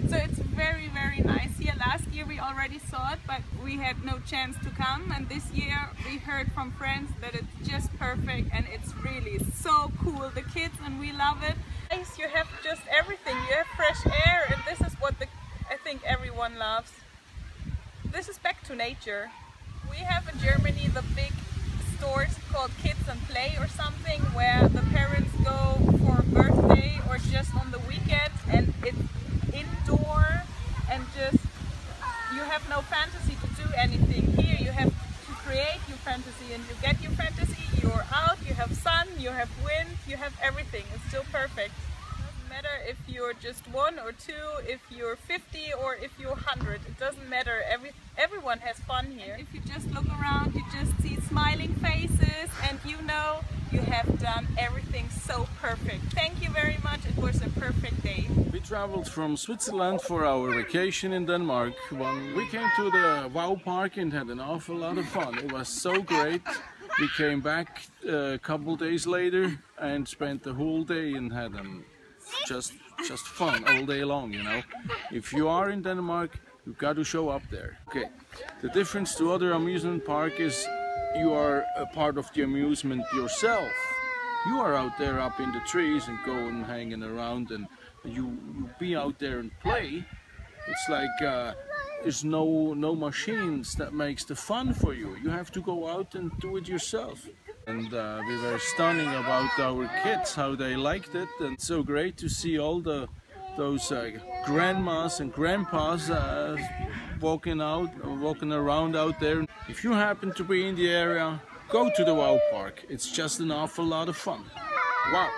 So it's very, very nice here. Last year we already saw it, but we had no chance to come, and this year we heard from friends that it's just perfect and it's really so cool. The kids, and we love it. You have just everything. You have fresh air, and this is what I think everyone loves. This is back to nature. We have in Germany the big stores called Kids and Play or something, where the parents go for a birthday or just on the weekend, and it's indoor and just you have no fantasy to do anything. Here you have to create your fantasy, and you get your fantasy, you're out, you have sun, you have wind, you have everything. It's still perfect. It doesn't matter if you're just 1 or 2, if you're 50 or if you're 100. It doesn't matter. Everyone has fun here. And if you just look around, you just see smiling faces, and you know you have done everything so perfect. Thank you very much. It was a perfect day. We traveled from Switzerland for our vacation in Denmark. When we came to the Wow Park and had an awful lot of fun. It was so great. We came back a couple days later and spent the whole day and had just fun all day long, you know. If you are in Denmark, you've got to show up there. Okay, the difference to other amusement park is you are a part of the amusement yourself. You are out there up in the trees and going hanging around, and you be out there and play. It's like there's no machines that makes the fun for you. You have to go out and do it yourself. And we were stunning about our kids, how they liked it, and so great to see all those grandmas and grandpas walking around out there. If you happen to be in the area, go to the Wow Park. It's just an awful lot of fun. Wow!